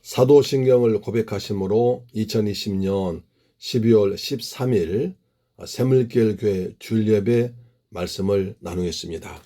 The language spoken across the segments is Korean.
사도신경을 고백하심으로 2020년 12월 13일 새물길 교회 주일예배 말씀을 나누겠습니다.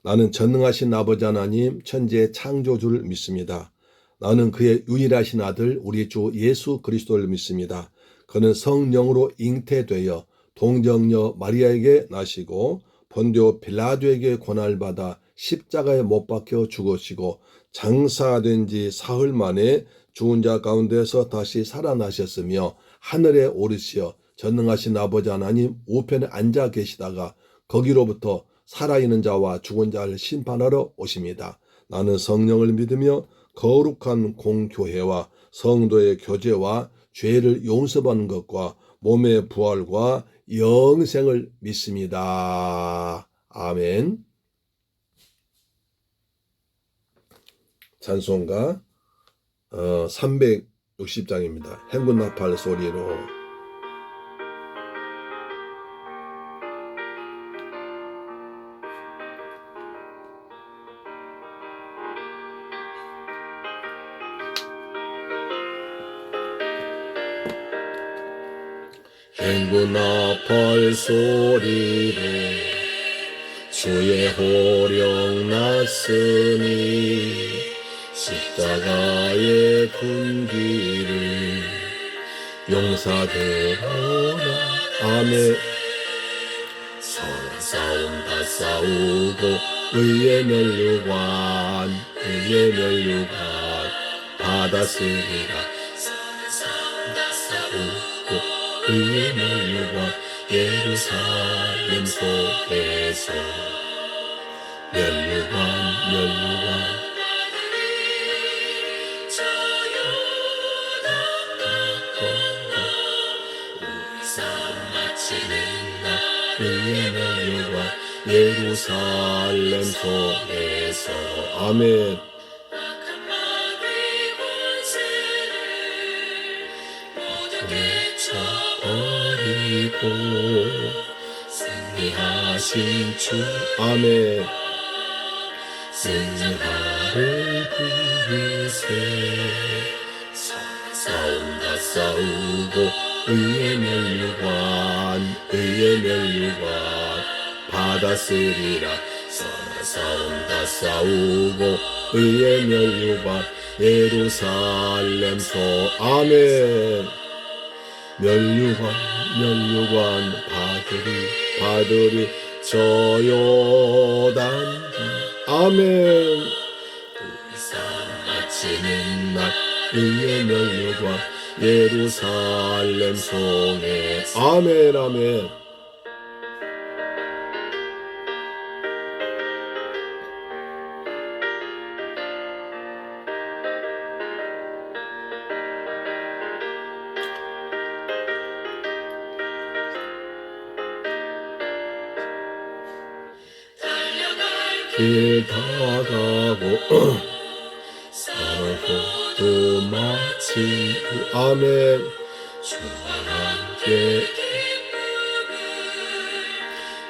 나는 전능하신 아버지 하나님 천지의 창조주를 믿습니다. 나는 그의 유일하신 아들 우리 주 예수 그리스도를 믿습니다. 그는 성령으로 잉태되어 동정녀 마리아에게 나시고 본디오 빌라도에게 고난을 받아 십자가에 못 박혀 죽으시고 장사된 지 사흘 만에 죽은 자 가운데서 다시 살아나셨으며 하늘에 오르시어 전능하신 아버지 하나님 우편에 앉아 계시다가 거기로부터 살아있는 자와 죽은 자를 심판하러 오십니다. 나는 성령을 믿으며 거룩한 공교회와 성도의 교제와 죄를 용서받는 것과 몸의 부활과 영생을 믿습니다. 아멘. 찬송가 360장입니다. 행군나팔 소리로 행군나팔 소리로 주의 호령 났으니 십자가의 군기를 용사되어라. 아멘. 선한 싸움 다 싸우고 의의 면류관 받았으리라. 선한 싸움 다 싸우고 의의 면류관 예루살렘 속에서 면류관 의의 면류관 예루살렘 속에서 아멘. 버리고 승리하신 주 아멘. 승리하를 부르세. 싸움 다 싸우고 의의 면류관 받았으리라. 선한 싸움 다 싸우고 의의 면류관 예루살렘 속 아멘. 면류관 받으리 저 요단 아멘. 우리 싸움 마치는 날 의의 면류관 예루살렘 속에 아멘. 길 다가고 사랑도 마치고 아멘. 주와 함께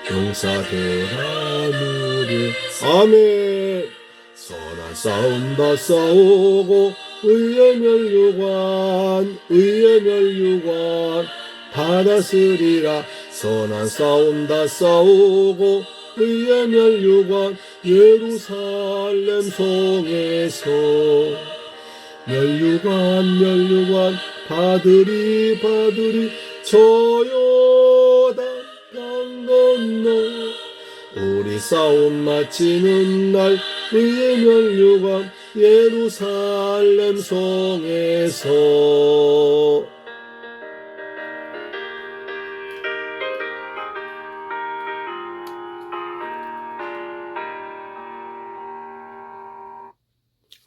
용사되라 누리 아멘. 선한 싸움 다 싸우고 의의 면류관 받았으리라. 선한 싸움 다 싸우고 의의 면류관 예루살렘 성에서 면류관 받으리 저 요단 강 건너 우리 싸움 마치는 날 의의 면류관 예루살렘 성에서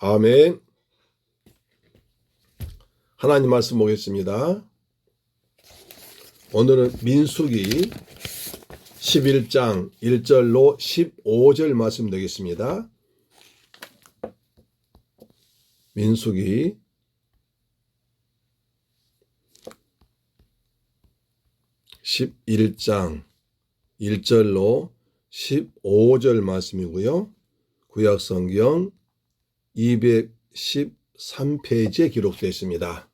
아멘. 하나님 말씀 보겠습니다. 오늘은 민수기 11장 1절로 15절 말씀 되겠습니다. 민수기 11장 1절로 15절 말씀이고요. 구약성경 214 213페이지에 기록되어 있습니다.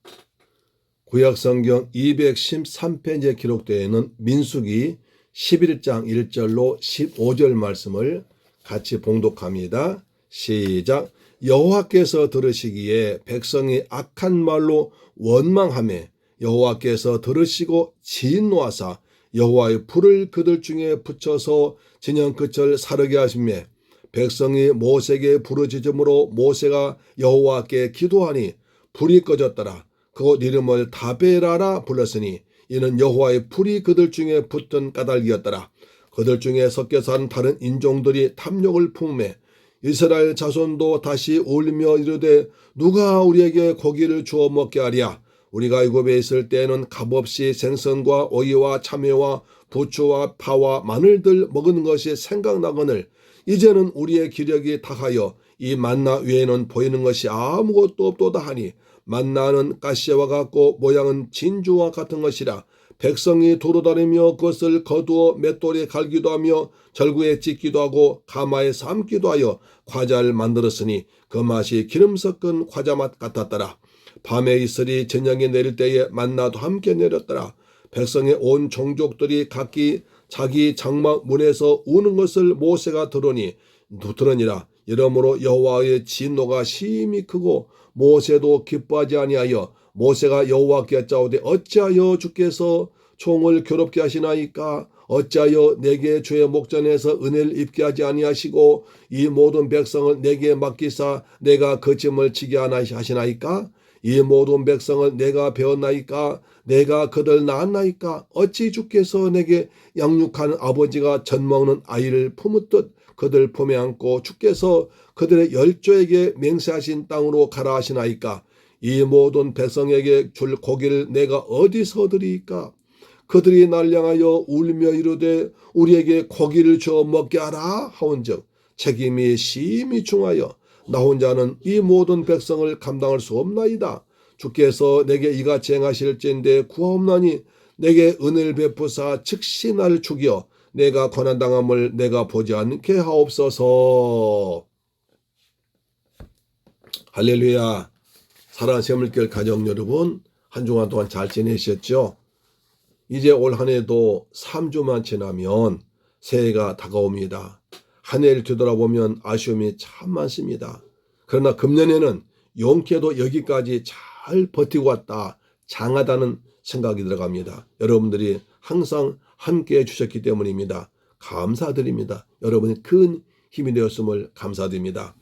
구약성경 213페이지에 기록되어 있는 민수기 11장 1절로 15절 말씀을 같이 봉독합니다. 시작. 여호와께서 들으시기에 백성이 악한 말로 원망하매 여호와께서 들으시고 진노하사 여호와의 불을 그들 중에 붙여서 진영 끝을 사르게 하시매 백성이 모세에게 부르짖음으로 모세가 여호와께 기도하니 불이 꺼졌더라. 그곳 이름을 다베라라 불렀으니 이는 여호와의 불이 그들 중에 붙은 까닭이었더라. 그들 중에 섞여 사는 다른 인종들이 탐욕을 품매 이스라엘 자손도 다시 울며 이르되 누가 우리에게 고기를 주어 먹게 하랴. 우리가 애굽에 있을 때에는 값없이 생선과 오이와 참외와 부추와 파와 마늘들 먹은 것이 생각나거늘 이제는 우리의 기력이 다하여 이 만나 위에는 보이는 것이 아무것도 없도다 하니 만나는 가시와 같고 모양은 진주와 같은 것이라. 백성이 도로다니며 그것을 거두어 맷돌에 갈기도 하며 절구에 찢기도 하고 가마에 삶기도 하여 과자를 만들었으니 그 맛이 기름 섞은 과자 맛 같았더라. 밤에 이슬이 저녁에 내릴 때에 만나도 함께 내렸더라. 백성의 온 종족들이 각기 자기 장막 문에서 우는 것을 모세가 들으니라. 이러므로 여호와의 진노가 심히 크고 모세도 기뻐하지 아니하여 모세가 여호와께 짜오되 어찌하여 주께서 총을 괴롭게 하시나이까. 어찌하여 내게 주의 목전에서 은혜를 입게 하지 아니하시고 이 모든 백성을 내게 맡기사 내가 그 짐을 지게 하시나이까. 이 모든 백성을 내가 배웠나이까. 내가 그들 낳았나이까. 어찌 주께서 내게 양육하는 아버지가 젖 먹는 아이를 품었듯 그들 품에 안고 주께서 그들의 열조에게 맹세하신 땅으로 가라 하시나이까. 이 모든 백성에게 줄 고기를 내가 어디서 드리이까. 그들이 날 향하여 울며 이르되 우리에게 고기를 주어 먹게 하라 하온즉 책임이 심히 중하여 나 혼자는 이 모든 백성을 감당할 수 없나이다. 주께서 내게 이같이 행하실진대 구하옵나니 내게 은혜를 베푸사 즉시 나를 죽여 내가 고난당함을 내가 보지 않게 하옵소서. 할렐루야. 사랑하는 새물길 가정 여러분, 한 주간 동안 잘 지내셨죠? 이제 올 한 해도 3주만 지나면 새해가 다가옵니다. 한 해를 뒤돌아보면 아쉬움이 참 많습니다. 그러나 금년에는 용케도 여기까지 잘 버티고 왔다, 장하다는 생각이 들어갑니다. 여러분들이 항상 함께해 주셨기 때문입니다. 감사드립니다. 여러분의 큰 힘이 되었음을 감사드립니다.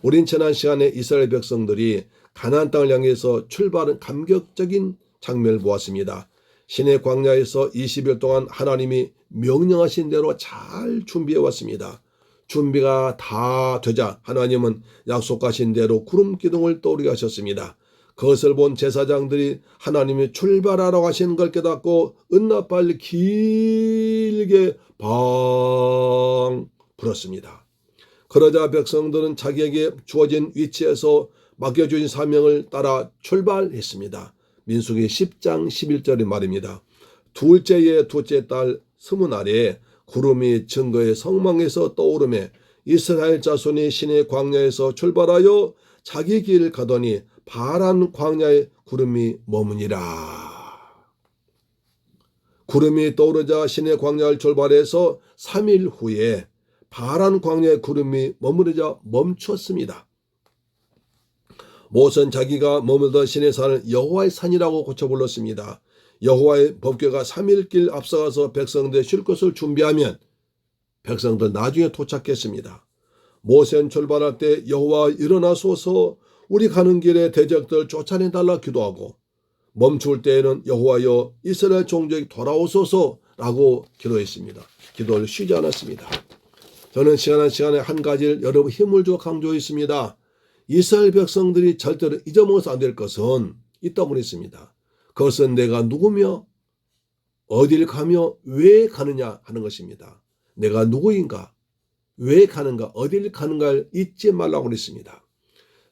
우린 지난 시간에 이스라엘 백성들이 가나안 땅을 향해서 출발한 감격적인 장면을 보았습니다. 신의 광야에서 20일 동안 하나님이 명령하신 대로 잘 준비해 왔습니다. 준비가 다 되자 하나님은 약속하신 대로 구름 기둥을 떠오르게 하셨습니다. 그것을 본 제사장들이 하나님이 출발하라고 하시는 걸 깨닫고 은나팔 길게 방 불었습니다. 그러자 백성들은 자기에게 주어진 위치에서 맡겨주신 사명을 따라 출발했습니다. 민수기 10장 11절의 말입니다. 둘째의 둘째 달 스무날에 구름이 증거의 성망에서 떠오르매 이스라엘 자손이 신의 광야에서 출발하여 자기 길을 가더니 파란 광야에 구름이 머무니라. 구름이 떠오르자 신의 광야를 출발해서 3일 후에 파란 광야에 구름이 머무르자 멈췄습니다. 모세는 자기가 머물던 신의 산을 여호와의 산이라고 고쳐 불렀습니다. 여호와의 법궤가 3일길 앞서가서 백성들 쉴 것을 준비하면 백성들 나중에 도착했습니다. 모세는 출발할 때 여호와 일어나소서 우리 가는 길에 대적들 쫓아내달라 기도하고 멈출 때에는 여호와여 이스라엘 종족이 돌아오소서라고 기도했습니다. 기도를 쉬지 않았습니다. 저는 시간에 한 가지를 여러분 힘을 주어 강조했습니다. 이스라엘 백성들이 절대로 잊어먹어서 안 될 것은 있다고 했습니다. 그것은 내가 누구며 어디를 가며 왜 가느냐 하는 것입니다. 내가 누구인가, 왜 가는가, 어디를 가는가를 잊지 말라고 했습니다.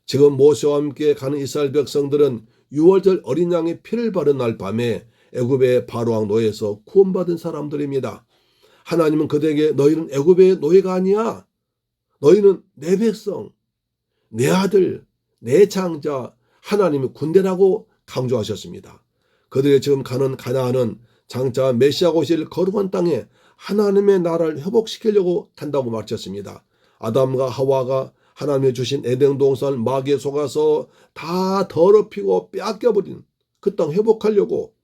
지금 모세와 함께 가는 이스라엘 백성들은 6월절 어린 양의 피를 바른 날 밤에 애굽의 바로왕 노예에서 구원받은 사람들입니다. 하나님은 그들에게 너희는 애굽의 노예가 아니야. 너희는 내 백성, 내 아들, 내 장자, 하나님의 군대라고 강조하셨습니다. 그들이 지금 가는 가나안은 장차 메시아가 오실 거룩한 땅에 하나님의 나라를 회복시키려고 간다고 말했습니다. 아담과 하와가 하나님이 주신 에덴 동산을 마귀에 속아서 다 더럽히고 빼앗겨버린 그 땅 회복하려고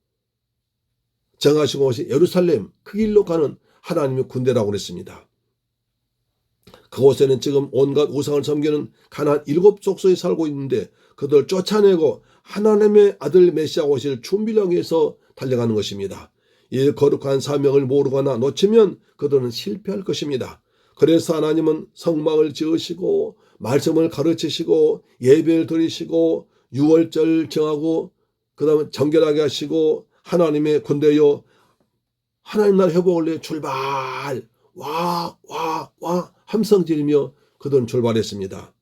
정하시고 오신 예루살렘 그 길로 가는 하나님의 군대라고 그랬습니다. 그곳에는 지금 온갖 우상을 섬기는 가나안 7족속이 살고 있는데 그들을 쫓아내고 하나님의 아들 메시아가 오실 준비를 위해서 달려가는 것입니다. 이 거룩한 사명을 모르거나 놓치면 그들은 실패할 것입니다. 그래서 하나님은 성막을 지으시고 말씀을 가르치시고 예배를 드리시고 유월절 정하고 그 다음에 정결하게 하시고 하나님의 군대여 하나님 나라 회복을 위해 출발 와 함성 지르며 그들은 출발했습니다.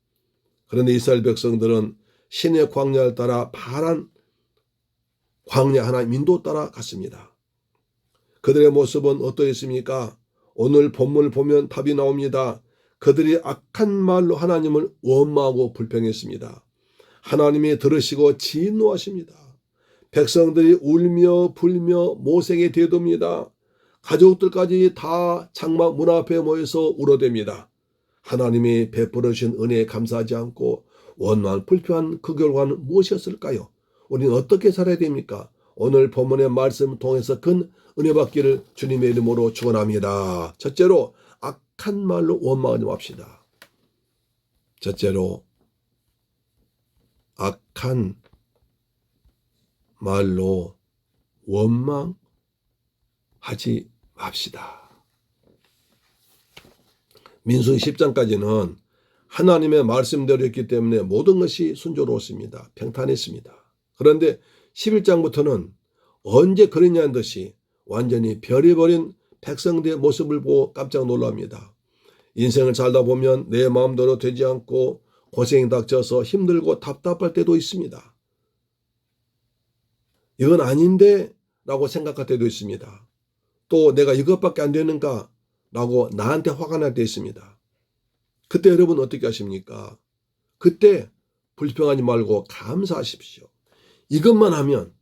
그런데 이스라엘 백성들은 신의 광야를 따라 파란 광야 하나님 인도 따라 갔습니다. 그들의 모습은 어떠했습니까? 오늘 본문을 보면 답이 나옵니다. 그들이 악한 말로 하나님을 원망하고 불평했습니다. 하나님이 들으시고 진노하십니다. 백성들이 울며 불며 모세에게 대듭니다. 가족들까지 다 장막 문 앞에 모여서 울어댑니다. 하나님이 베풀어 주신 은혜에 감사하지 않고 원망 불평한 그 결과는 무엇이었을까요? 우리는 어떻게 살아야 됩니까? 오늘 본문의 말씀 통해서 큰 은혜 받기를 주님의 이름으로 축원합니다. 첫째로 악한 말로 원망하지 맙시다. 첫째로 악한 말로 원망하지 맙시다. 민수기 10장까지는 하나님의 말씀대로 했기 때문에 모든 것이 순조로웠습니다. 평탄했습니다. 그런데 11장부터는 언제 그랬냐는 듯이 완전히 변해버린 백성들의 모습을 보고 깜짝 놀랍니다. 인생을 살다 보면 내 마음대로 되지 않고 고생이 닥쳐서 힘들고 답답할 때도 있습니다. 이건 아닌데 라고 생각할 때도 있습니다. 또 내가 이것밖에 안 되는가 라고 나한테 화가 날 때 있습니다. 그때 여러분 어떻게 하십니까? 그때 불평하지 말고 감사하십시오. 이것만 하면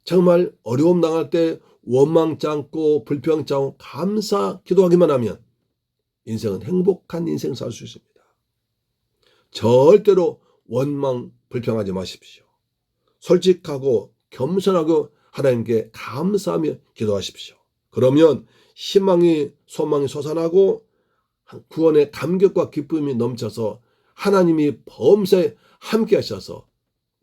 정말 어려움 당할 때 원망치 않고 불평치 않고 감사 기도하기만 하면 인생은 행복한 인생 살 수 있습니다. 절대로 원망 불평하지 마십시오. 솔직하고 겸손하고 하나님께 감사하며 기도하십시오. 그러면 희망이 소망이 솟아나고 구원의 감격과 기쁨이 넘쳐서 하나님이 범사에 함께 하셔서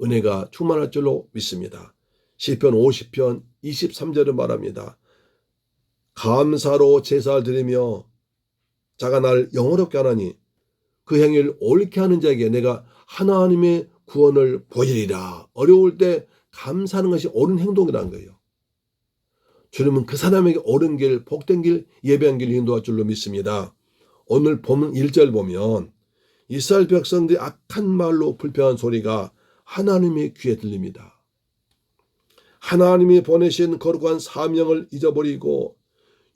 은혜가 충만할 줄로 믿습니다. 시편 50편 23절을 말합니다. 감사로 제사를 드리며 자가 나를 영화롭게 하나니 그 행위를 옳게 하는 자에게 내가 하나님의 구원을 보이리라. 어려울 때 감사하는 것이 옳은 행동이라는 거예요. 주님은 그 사람에게 옳은 길, 복된 길, 예배한 길을 인도할 줄로 믿습니다. 오늘 본문 1절 보면 이스라엘 백성들이 악한 말로 불평한 소리가 하나님의 귀에 들립니다. 하나님이 보내신 거룩한 사명을 잊어버리고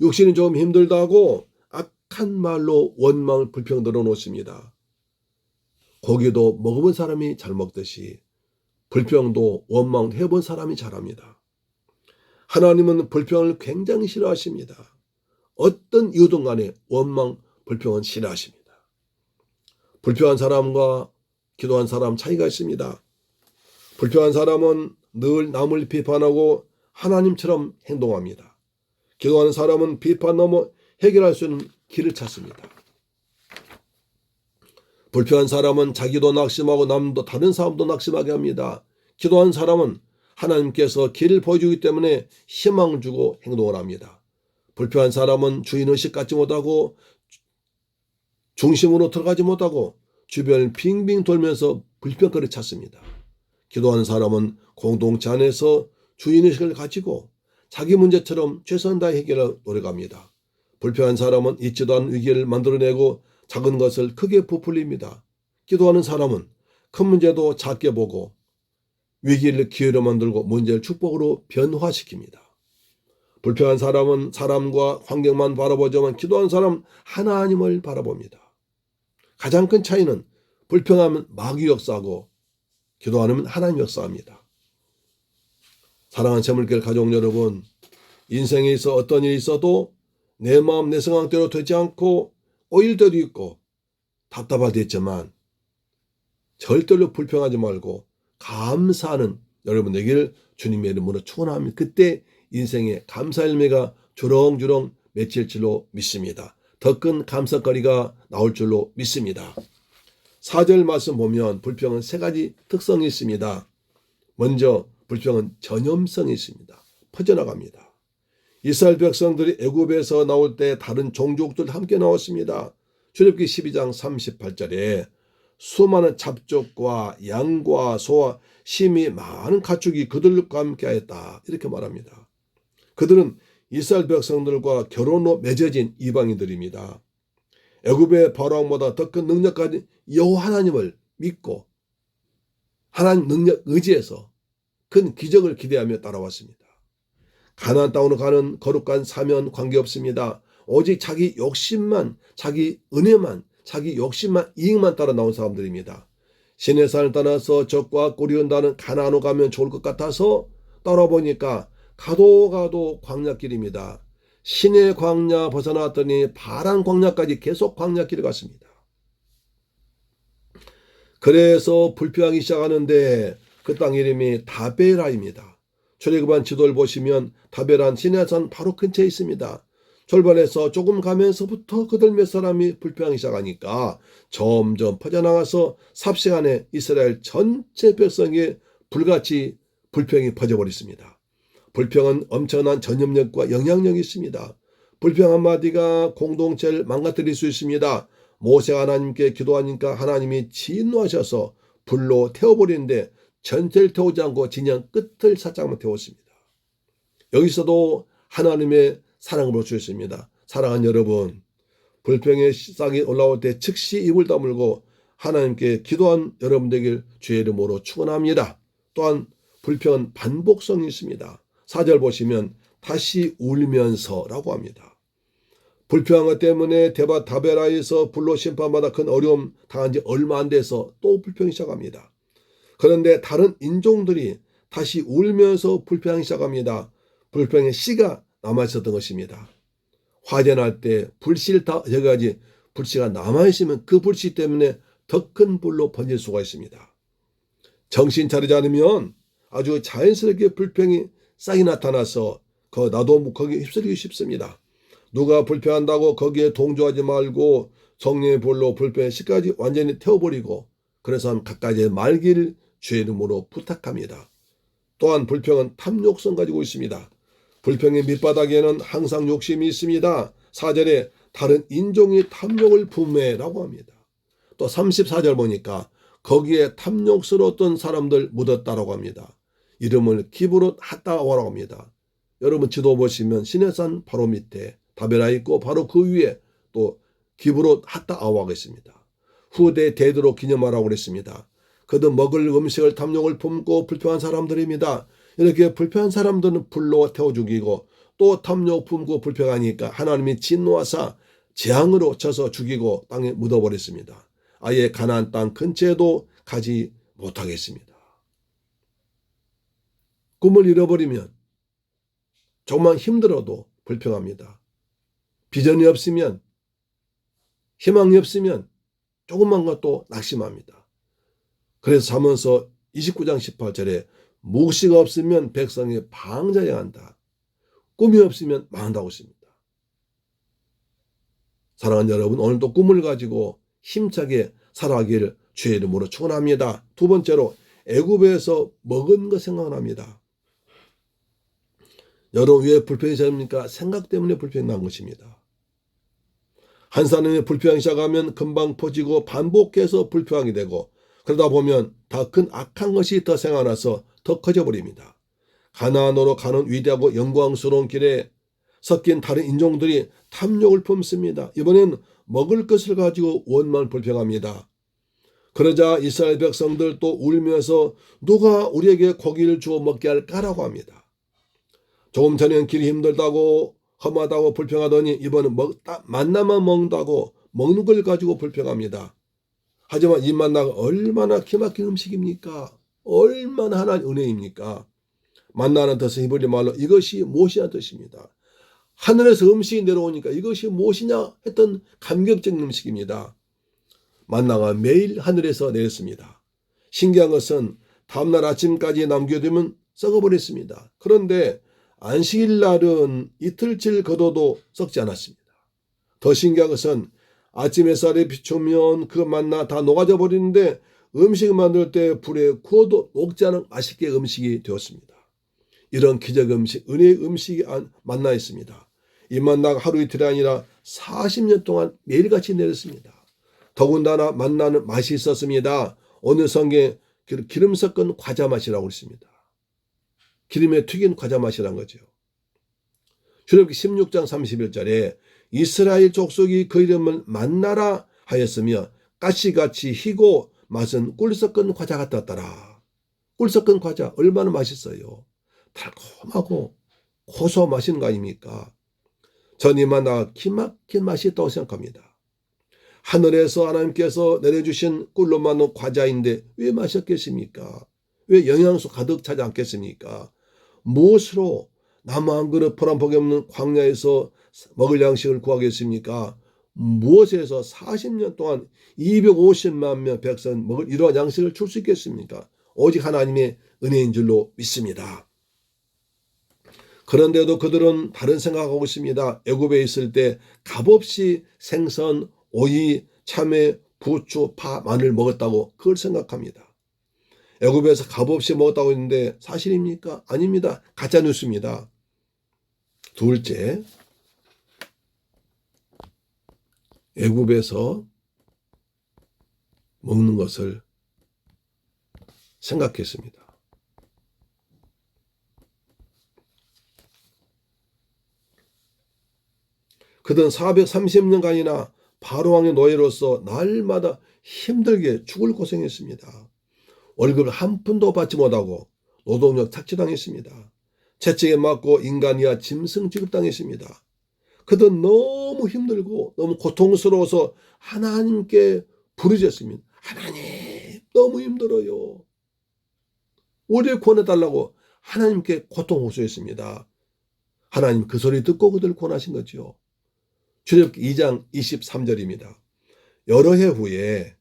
육신이 좀 힘들다고 악한 말로 원망을 불평 들어놓습니다. 고기도 먹어본 사람이 잘 먹듯이 불평도 원망도 해본 사람이 잘합니다. 하나님은 불평을 굉장히 싫어하십니다. 어떤 이유든 간에 원망, 불평은 싫어하십니다. 불평한 사람과 기도한 사람 차이가 있습니다. 불평한 사람은 늘 남을 비판하고 하나님처럼 행동합니다. 기도하는 사람은 비판 넘어 해결할 수 있는 길을 찾습니다. 불평한 사람은 자기도 낙심하고 남도 다른 사람도 낙심하게 합니다. 기도하는 사람은 하나님께서 길을 보여주기 때문에 희망을 주고 행동을 합니다. 불평한 사람은 주인의식 갖지 못하고 중심으로 들어가지 못하고 주변을 빙빙 돌면서 불평거리 찾습니다. 기도하는 사람은 공동체 안에서 주인의식을 가지고 자기 문제처럼 최선을 다해 해결하려 노력합니다. 불평한 사람은 있지도 않은 위기를 만들어내고 작은 것을 크게 부풀립니다. 기도하는 사람은 큰 문제도 작게 보고 위기를 기회로 만들고 문제를 축복으로 변화시킵니다. 불평한 사람은 사람과 환경만 바라보지만 기도하는 사람은 하나님을 바라봅니다. 가장 큰 차이는 불평하면 마귀 역사하고 기도 안 하면 하나님 역사합니다. 사랑하는 재물교회 가족 여러분, 인생에 있어 어떤 일이 있어도 내 마음 내 생각대로 되지 않고 꼬일 때도 있고 답답할 때 있지만 절대로 불평하지 말고 감사하는 여러분 되기를 주님의 이름으로 축원합니다. 그때 인생의 감사 열매가 주렁주렁 맺힐 줄로 믿습니다. 더 큰 감사거리가 나올 줄로 믿습니다. 4절 말씀 보면 불평은 세 가지 특성이 있습니다. 먼저 불평은 전염성이 있습니다. 퍼져나갑니다. 이스라엘 백성들이 애굽에서 나올 때 다른 종족들 함께 나왔습니다. 출애굽기 12장 38절에 수많은 잡족과 양과 소와 심히 많은 가축이 그들과 함께하였다 이렇게 말합니다. 그들은 이스라엘 백성들과 결혼으로 맺어진 이방인들입니다. 애굽의 바로왕보다 더 큰 능력 가진 여호와 하나님을 믿고 하나님 능력 의지해서 큰 기적을 기대하며 따라왔습니다. 가나안 땅으로 가는 거룩한 사면 관계없습니다. 오직 자기 욕심만, 자기 은혜만, 자기 욕심만, 이익만 따라 나온 사람들입니다. 신의 산을 떠나서 적과 꼬리온다는 가나안으로 가면 좋을 것 같아서 따라보니까 가도 광야길입니다. 신의 광야 벗어났더니 파란 광야까지 계속 광야길을 갔습니다. 그래서 불평하기 시작하는데 그 땅 이름이 다베라입니다. 출애굽한 지도를 보시면 다베란 시내산 바로 근처에 있습니다. 출발해서 조금 가면서부터 그들 몇 사람이 불평하기 시작하니까 점점 퍼져나가서 삽시간에 이스라엘 전체 백성에 불같이 불평이 퍼져버렸습니다. 불평은 엄청난 전염력과 영향력이 있습니다. 불평 한마디가 공동체를 망가뜨릴 수 있습니다. 모세가 하나님께 기도하니까 하나님이 진노하셔서 불로 태워버리는데 전체를 태우지 않고 진영 끝을 살짝만 태웠습니다. 여기서도 하나님의 사랑을 볼 수 있습니다. 사랑하는 여러분, 불평의 싹이 올라올 때 즉시 입을 다물고 하나님께 기도한 여러분 되길 주의 이름으로 축원합니다. 또한 불평은 반복성이 있습니다. 4절 보시면 다시 울면서라고 합니다. 불평한 것 때문에 다베라에서 불로 심판받아 큰 어려움 당한 지 얼마 안 돼서 또 불평이 시작합니다. 그런데 다른 인종들이 다시 울면서 불평하기 시작합니다. 불평의 씨가 남아있었던 것입니다. 화재 날 때 불씨를 다 여기까지 불씨가 남아있으면 그 불씨 때문에 더 큰 불로 번질 수가 있습니다. 정신 차리지 않으면 아주 자연스럽게 불평이 싹이 나타나서 나도 거기에 휩쓸리기 쉽습니다. 누가 불평한다고 거기에 동조하지 말고 성령의 불로 불평의 씨까지 완전히 태워버리고 그래서 가까이 말기를 주의 이름으로 부탁합니다. 또한 불평은 탐욕성 가지고 있습니다. 불평의 밑바닥에는 항상 욕심이 있습니다. 4절에 다른 인종이 탐욕을 품에라고 합니다. 또 34절 보니까 거기에 탐욕스러웠던 사람들 묻었다라고 합니다. 이름을 기브롯 핫다와라고 합니다. 여러분 지도 보시면 시내산 바로 밑에 다베라 있고 바로 그 위에 또 기브롯 핫다아와가 있습니다. 후대 대대로 기념하라고 그랬습니다. 그들 먹을 음식을 탐욕을 품고 불평한 사람들입니다. 이렇게 불평한 사람들은 불로 태워 죽이고 또 탐욕 품고 불평하니까 하나님이 진노하사 재앙으로 쳐서 죽이고 땅에 묻어버렸습니다. 아예 가나안 땅 근처에도 가지 못하겠습니다. 꿈을 잃어버리면 정말 힘들어도 불평합니다. 비전이 없으면 희망이 없으면 조금만 것도 낙심합니다. 그래서 잠언서 29장 18절에 묵시가 없으면 백성이 방자해한다. 꿈이 없으면 망한다고 했습니다. 사랑하는 여러분, 오늘도 꿈을 가지고 힘차게 살아가기를 주의 이름으로 축원합니다. 두 번째로 애굽에서 먹은 거 생각납니다. 여러분 왜 불평이 생깁니까? 생각 때문에 불평이 난 것입니다. 한 사람이 불평하기 시작하면 금방 퍼지고 반복해서 불평하게 되고 그러다 보면 더 큰 악한 것이 더 생각나서 더 커져버립니다. 가나안으로 가는 위대하고 영광스러운 길에 섞인 다른 인종들이 탐욕을 품습니다. 이번엔 먹을 것을 가지고 원만 불평합니다. 그러자 이스라엘 백성들 또 울면서 누가 우리에게 고기를 주어 먹게 할까라고 합니다. 조금 전에는 길이 힘들다고 험하다고 불평하더니 이번은 만나만 먹는다고 먹는 걸 가지고 불평합니다. 하지만 이 만나가 얼마나 기막힌 음식입니까? 얼마나 하나님 은혜입니까? 만나는 뜻은 히브리 말로 이것이 무엇이냐 뜻입니다. 하늘에서 음식이 내려오니까 이것이 무엇이냐 했던 감격적인 음식입니다. 만나가 매일 하늘에서 내렸습니다. 신기한 것은 다음날 아침까지 남겨두면 썩어버렸습니다. 그런데 안식일 날은 이틀치를 거둬도 썩지 않았습니다. 더 신기한 것은 아침 햇살에 비추면 그 만나 다 녹아져 버리는데 음식을 만들 때 불에 구워도 녹지 않은 맛있게 음식이 되었습니다. 이런 기적 음식, 은혜의 음식이 만나 있습니다. 이 만나가 하루 이틀이 아니라 40년 동안 매일같이 내렸습니다. 더군다나 만나는 맛이 있었습니다. 오늘 성경에 기름 섞은 과자 맛이라고 했습니다. 기름에 튀긴 과자 맛이란 거죠. 출애굽기 16장 31절에 이스라엘 족속이 그 이름을 만나라 하였으며 가시같이 희고 맛은 꿀 섞은 과자 같았더라. 꿀 섞은 과자 얼마나 맛있어요. 달콤하고 고소한 맛인 거 아닙니까? 전 이 만나가 기막힌 맛이 있다고 생각합니다. 하늘에서 하나님께서 내려주신 꿀로 만든 과자인데 왜 맛있겠습니까? 왜 영양소 가득 차지 않겠습니까? 무엇으로 나무 한 그릇 포란복이 없는 광야에서 먹을 양식을 구하겠습니까? 무엇에서 40년 동안 250만 명 백성 먹을 이러한 양식을 줄 수 있겠습니까? 오직 하나님의 은혜인 줄로 믿습니다. 그런데도 그들은 다른 생각하고 있습니다. 애굽에 있을 때 값없이 생선, 오이, 참외, 부추, 파, 마늘 먹었다고 그걸 생각합니다. 애굽에서 값없이 먹었다고 했는데 사실입니까? 아닙니다. 가짜 뉴스입니다. 둘째, 애굽에서 먹는 것을 생각했습니다. 그들은 430년간이나 바로 왕의 노예로서 날마다 힘들게 죽을 고생했습니다. 월급을 한 푼도 받지 못하고 노동력 착취당했습니다. 채찍에 맞고 인간이야 짐승 취급당했습니다. 그들은 너무 힘들고 너무 고통스러워서 하나님께 부르짖었습니다. 하나님 너무 힘들어요. 우리를 구원해달라고 하나님께 고통 호소했습니다. 하나님 그 소리 듣고 그들을 구원하신 거죠. 출애굽기 2장 23절입니다. 여러 해 후에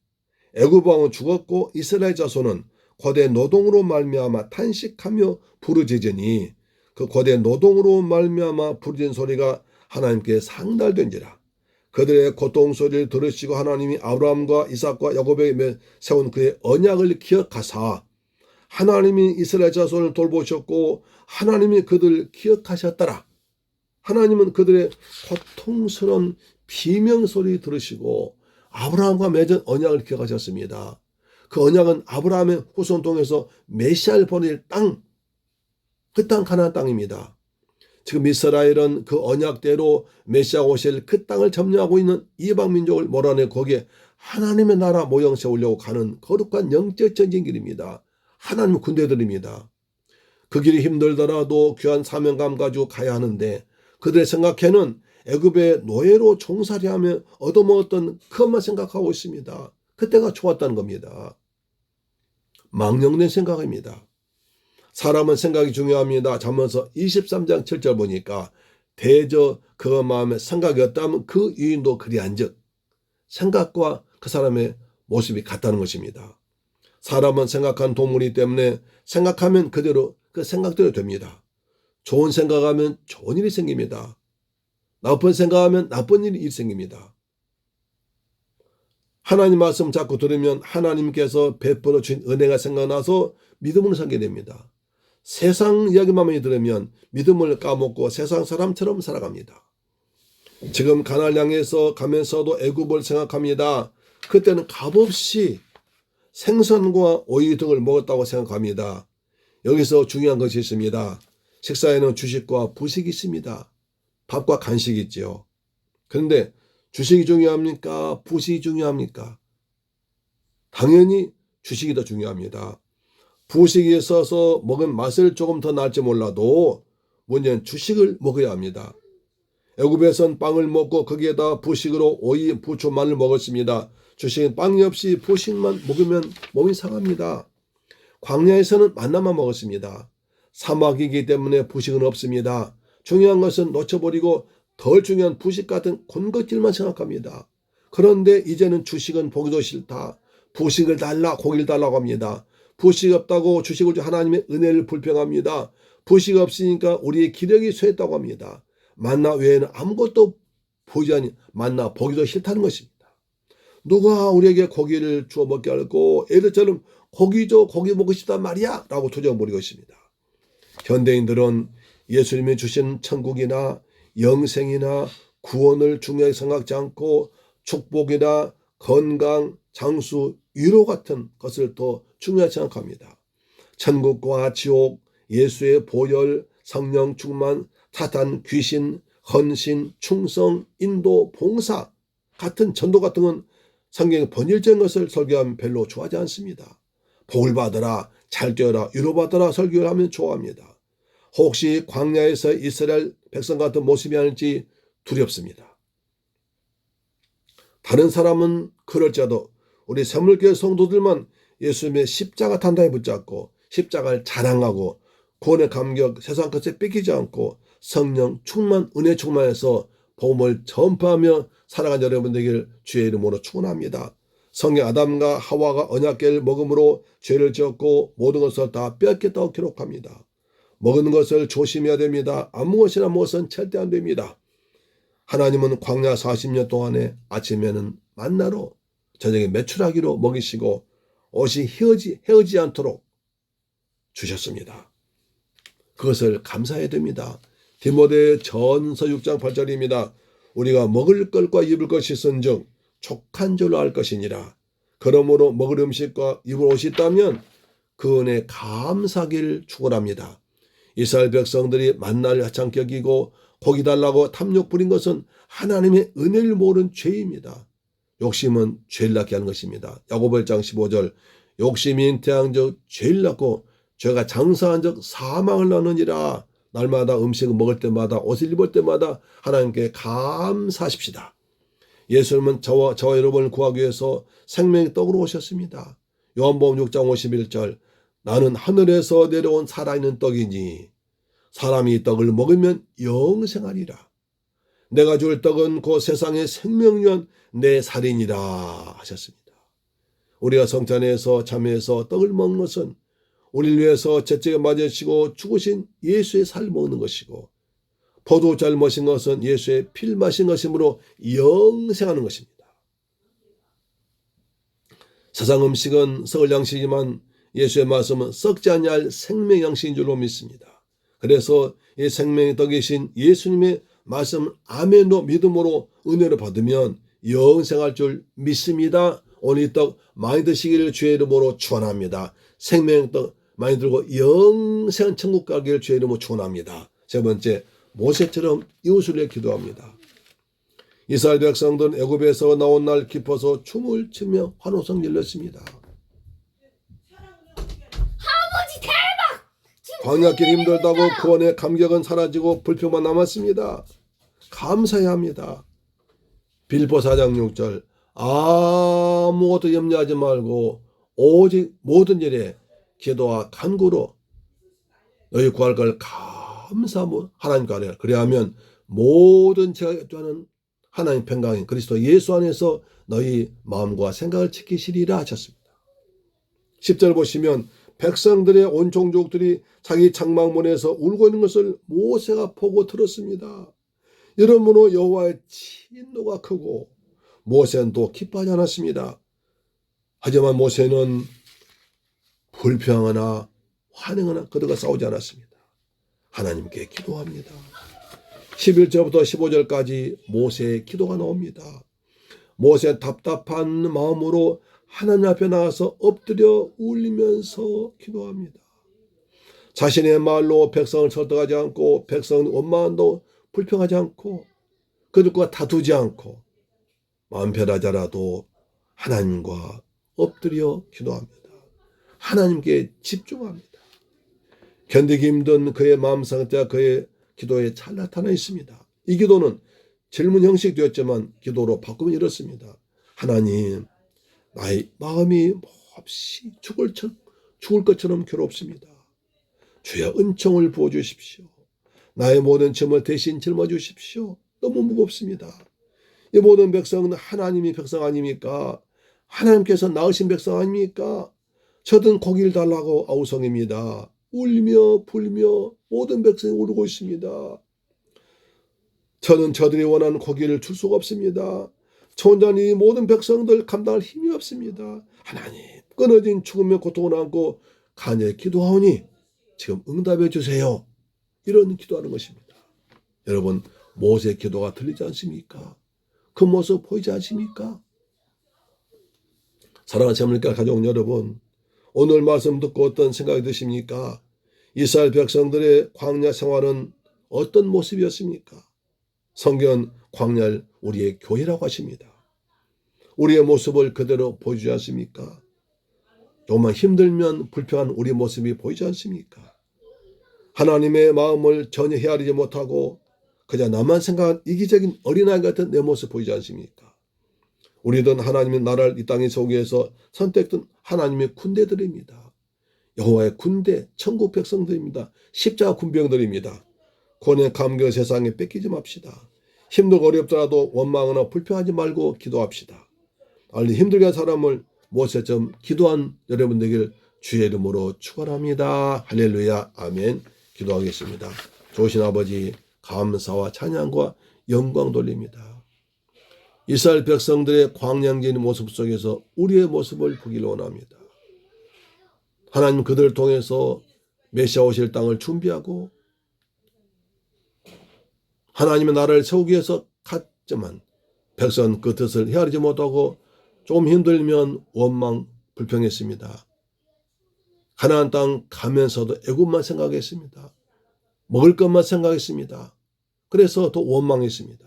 애굽 왕은 죽었고 이스라엘 자손은 고대 노동으로 말미암아 탄식하며 부르짖으니 그 고대 노동으로 말미암아 부르짖은 소리가 하나님께 상달된지라. 그들의 고통 소리를 들으시고 하나님이 아브라함과 이삭과 야곱에게 세운 그의 언약을 기억하사 하나님이 이스라엘 자손을 돌보셨고 하나님이 그들을 기억하셨더라. 하나님은 그들의 고통스러운 비명소리 들으시고 아브라함과 맺은 언약을 기억하셨습니다. 그 언약은 아브라함의 후손 통해서 메시아를 보낼 땅, 그 땅 가나안 땅입니다. 지금 이스라엘은 그 언약대로 메시아 오실 그 땅을 점령하고 있는 이방 민족을 몰아내 거기에 하나님의 나라 모형 세우려고 가는 거룩한 영적 전진 길입니다. 하나님 군대들입니다. 그 길이 힘들더라도 귀한 사명감 가지고 가야 하는데 그들의 생각에는 애굽의 노예로 종살이하며 얻어먹었던 그것만 생각하고 있습니다. 그때가 좋았다는 겁니다. 망령된 생각입니다. 사람은 생각이 중요합니다. 잠언서 23장 7절 보니까 대저 그 마음에 생각이 없다면 그 유인도 그리한즉 생각과 그 사람의 모습이 같다는 것입니다. 사람은 생각한 동물이기 때문에 생각하면 그대로 그 생각대로 됩니다. 좋은 생각하면 좋은 일이 생깁니다. 나쁜 생각하면 나쁜 일이 생깁니다. 하나님 말씀 자꾸 들으면 하나님께서 베풀어 주신 은혜가 생각나서 믿음을 살게 됩니다. 세상 이야기만 많이 들으면 믿음을 까먹고 세상 사람처럼 살아갑니다. 지금 가나안 향해서 가면서도 애굽을 생각합니다. 그때는 값없이 생선과 오이 등을 먹었다고 생각합니다. 여기서 중요한 것이 있습니다. 식사에는 주식과 부식이 있습니다. 밥과 간식이 있죠. 그런데 주식이 중요합니까? 부식이 중요합니까? 당연히 주식이 더 중요합니다. 부식에 있어서 먹은 맛을 조금 더 날지 몰라도 문제는 주식을 먹어야 합니다. 애굽에선 빵을 먹고 거기에다 부식으로 오이, 부추, 마늘 먹었습니다. 주식은 빵이 없이 부식만 먹으면 몸이 상합니다. 광야에서는 만나만 먹었습니다. 사막이기 때문에 부식은 없습니다. 중요한 것은 놓쳐버리고 덜 중요한 부식 같은 군것질만 생각합니다. 그런데 이제는 주식은 보기도 싫다. 부식을 달라, 고기를 달라고 합니다. 부식 없다고 주식을 주 하나님의 은혜를 불평합니다. 부식 없으니까 우리의 기력이 쇠했다고 합니다. 만나 외에는 아무것도 보이지 않니 만나 보기도 싫다는 것입니다. 누가 우리에게 고기를 주워 먹게 하고 애들처럼 고기 줘, 고기 먹고 싶단 말이야 라고 투정부리고 있습니다. 현대인들은 예수님이 주신 천국이나 영생이나 구원을 중요하게 생각지 않고 축복이나 건강, 장수, 위로 같은 것을 더 중요하게 생각합니다. 천국과 지옥, 예수의 보혈, 성령 충만, 사탄, 귀신, 헌신, 충성, 인도, 봉사 같은 전도 같은 건 성경의 번일적인 것을 설교하면 별로 좋아하지 않습니다. 복을 받으라, 잘 되어라, 위로받으라 설교를 하면 좋아합니다. 혹시 광야에서 이스라엘 백성 같은 모습이 아닐지 두렵습니다. 다른 사람은 그럴지라도 우리 샘물교회 성도들만 예수님의 십자가 단단히 붙잡고 십자가를 자랑하고 구원의 감격 세상 것에 뺏기지 않고 성령 충만 은혜 충만해서 복음을 전파하며 살아간 여러분 되길 주의 이름으로 축원합니다. 성경 아담과 하와가 언약궤를 먹음으로 죄를 지었고 모든 것을 다 빼앗겼다고 기록합니다. 먹는 것을 조심해야 됩니다. 아무것이나 먹어서는 절대 안 됩니다. 하나님은 광야 40년 동안에 아침에는 만나로 저녁에 메추라기로 먹이시고 옷이 헤어지지 않도록 주셨습니다. 그것을 감사해야 됩니다. 디모데 전서 6장 8절입니다. 우리가 먹을 것과 입을 것이 있은즉 족한 줄로 알 것이니라. 그러므로 먹을 음식과 입을 옷이 있다면 그 은혜 감사하기를 축원합니다. 이스라엘 백성들이 만나를 하찮게 여기고 고기 달라고 탐욕 부린 것은 하나님의 은혜를 모르는 죄입니다. 욕심은 죄를 낳게 하는 것입니다. 야고보 1장 15절 욕심이 잉태한 적 죄를 낳고 죄가 장사한 적 사망을 낳느니라. 날마다 음식을 먹을 때마다 옷을 입을 때마다 하나님께 감사하십시다. 예수님은 저와 여러분을 구하기 위해서 생명의 떡으로 오셨습니다. 요한복음 6장 51절 나는 하늘에서 내려온 살아있는 떡이니 사람이 이 떡을 먹으면 영생하리라. 내가 줄 떡은 그 세상의 생명유한 내 살이니라 하셨습니다. 우리가 성찬에서 참회해서 떡을 먹는 것은 우리를 위해서 채찍에 맞으시고 죽으신 예수의 살 먹는 것이고 포도주를 마신 것은 예수의 피를 마신 것이므로 영생하는 것입니다. 세상 음식은 썩을 양식이지만 예수의 말씀은 썩지 아니할 생명 양식인 줄로 믿습니다. 그래서 이 생명의 떡이신 예수님의 말씀을 아멘으로 믿음으로 은혜를 받으면 영생할 줄 믿습니다. 오늘 이 떡 많이 드시기를 주의 이름으로 축원합니다. 생명의 떡 많이 들고 영생한 천국 가기를 주의 이름으로 축원합니다. 세 번째, 모세처럼 이웃을 위해 기도합니다. 이스라엘 백성들은 애굽에서 나온 날 기뻐서 춤을 추며 환호성 질렀습니다. 아버지 대박! 광야길 힘들다고 구원의 감격은 사라지고 불평만 남았습니다. 감사해야 합니다. 빌보 4장 6절 아무것도 염려하지 말고 오직 모든 일에 기도와 간구로 너희 구할 걸 감사하며 하나님께 아뢰라. 그래야하면 모든 죄가 떠나는 하나님 평강인 그리스도 예수 안에서 너희 마음과 생각을 지키시리라 하셨습니다. 10절 보시면 백성들의 온 종족들이 자기 장막문에서 울고 있는 것을 모세가 보고 들었습니다. 이러므로 여호와의 진노가 크고 모세는 또 기뻐하지 않았습니다. 하지만 모세는 불평하거나 환행하거나 그들과 싸우지 않았습니다. 하나님께 기도합니다. 11절부터 15절까지 모세의 기도가 나옵니다. 모세는 답답한 마음으로 하나님 앞에 나가서 엎드려 울리면서 기도합니다. 자신의 말로 백성을 설득하지 않고 백성은 원망한다고 불평하지 않고 그들과 다투지 않고 마음 편하자라도 하나님과 엎드려 기도합니다. 하나님께 집중합니다. 견디기 힘든 그의 마음 상태가 그의 기도에 잘 나타나 있습니다. 이 기도는 질문 형식 되었지만 기도로 바꾸면 이렇습니다. 하나님, 나의 마음이 몹시 죽을 척 죽을 것처럼 괴롭습니다. 주여 은총을 부어주십시오. 나의 모든 짐을 대신 짊어주십시오. 너무 무겁습니다. 이 모든 백성은 하나님이 백성 아닙니까? 하나님께서 낳으신 백성 아닙니까? 저든 고기를 달라고 아우성입니다. 울며 불며 모든 백성이 울고 있습니다. 저는 저들이 원하는 고기를 줄 수가 없습니다. 저 혼자니 모든 백성들 감당할 힘이 없습니다. 하나님, 끊어진 죽음의 고통을 안고 간절히 기도하오니 지금 응답해 주세요. 이런 기도하는 것입니다. 여러분, 모세의 기도가 들리지 않습니까? 그 모습 보이지 않습니까? 사랑하는 자매님과 가족 여러분, 오늘 말씀 듣고 어떤 생각이 드십니까? 이스라엘 백성들의 광야 생활은 어떤 모습이었습니까? 성경 광야를 우리의 교회라고 하십니다. 우리의 모습을 그대로 보여주지 않습니까? 조금만 힘들면 불평한 우리의 모습이 보이지 않습니까? 하나님의 마음을 전혀 헤아리지 못하고 그저 나만 생각한 이기적인 어린아이 같은 내 모습 보이지 않습니까? 우리는 하나님의 나라를 이 땅에 세우기 위해서 선택된 하나님의 군대들입니다. 여호와의 군대, 천국 백성들입니다. 십자가 군병들입니다. 고뇌 감격 세상에 뺏기지 맙시다. 힘들고 어렵더라도 원망하거나 불평하지 말고 기도합시다. 알리 힘들게 한 사람을 모세처럼 기도한 여러분 되길 주의 이름으로 축원합니다. 할렐루야, 아멘. 기도하겠습니다. 좋으신 아버지, 감사와 찬양과 영광 돌립니다. 이스라엘 백성들의 광양적인 모습 속에서 우리의 모습을 보기를 원합니다. 하나님 그들을 통해서 메시아 오실 땅을 준비하고 하나님의 나라를 세우기 위해서 갔지만 백성 그 뜻을 헤아리지 못하고 조금 힘들면 원망 불평했습니다. 가나안 땅 가면서도 애굽만 생각했습니다. 먹을 것만 생각했습니다. 그래서 더 원망했습니다.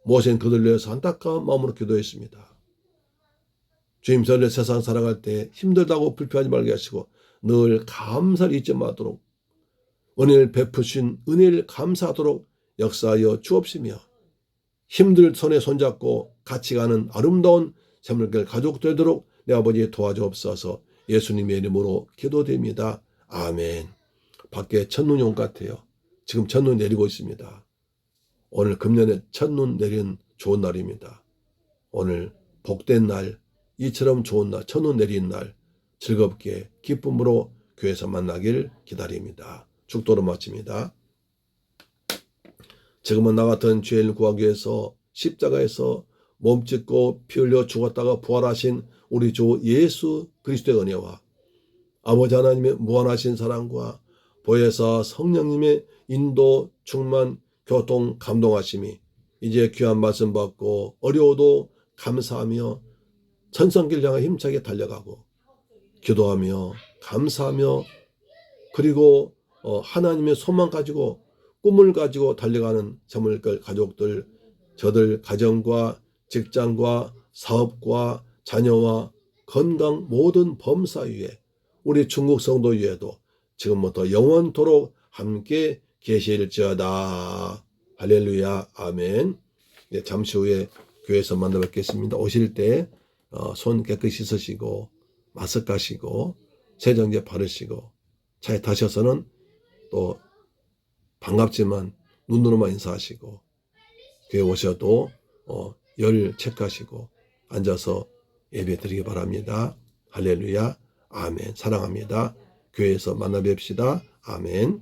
모세는 그들 위해서 안타까운 마음으로 기도했습니다. 주님, 저를 세상 살아갈 때 힘들다고 불평하지 말게 하시고 늘 감사를 잊지 마도록 은혜를 베푸신 은혜를 감사하도록 역사하여 주옵시며 힘들 손에 손잡고 같이 가는 아름다운 샘물길 가족 되도록 내 아버지 도와주옵소서. 예수님의 이름으로 기도드립니다. 아멘. 밖에 첫눈이 온 것 같아요. 지금 첫눈 내리고 있습니다. 오늘 금년에 첫눈 내린 좋은 날입니다. 오늘 복된 날, 이처럼 좋은 날, 첫눈 내린 날 즐겁게 기쁨으로 교회에서 만나길 기다립니다. 축도로 마칩니다. 지금은 나 같은 죄인을 구하기 위해서 십자가에서 몸짓고 피 흘려 죽었다가 부활하신 우리 주 예수 그리스도의 은혜와 아버지 하나님의 무한하신 사랑과 보혜사 성령님의 인도 충만 교통 감동하심이 이제 귀한 말씀 받고 어려워도 감사하며 천성길 향해 힘차게 달려가고 기도하며 감사하며 그리고 하나님의 소망 가지고 꿈을 가지고 달려가는 샘물길 가족들, 저들 가정과 직장과 사업과 자녀와 건강 모든 범사 위에 우리 중국 성도 위에도 지금부터 영원토록 함께 계실지어다. 할렐루야, 아멘. 네, 잠시 후에 교회에서 만나 뵙겠습니다. 오실 때 손 깨끗이 씻으시고 마스크 하시고 세정제 바르시고 차에 타셔서는 또 반갑지만 눈으로만 인사하시고 교회 오셔도 열 체크하시고 앉아서 예배 드리기 바랍니다. 할렐루야, 아멘. 사랑합니다. 교회에서 만나 뵙시다. 아멘.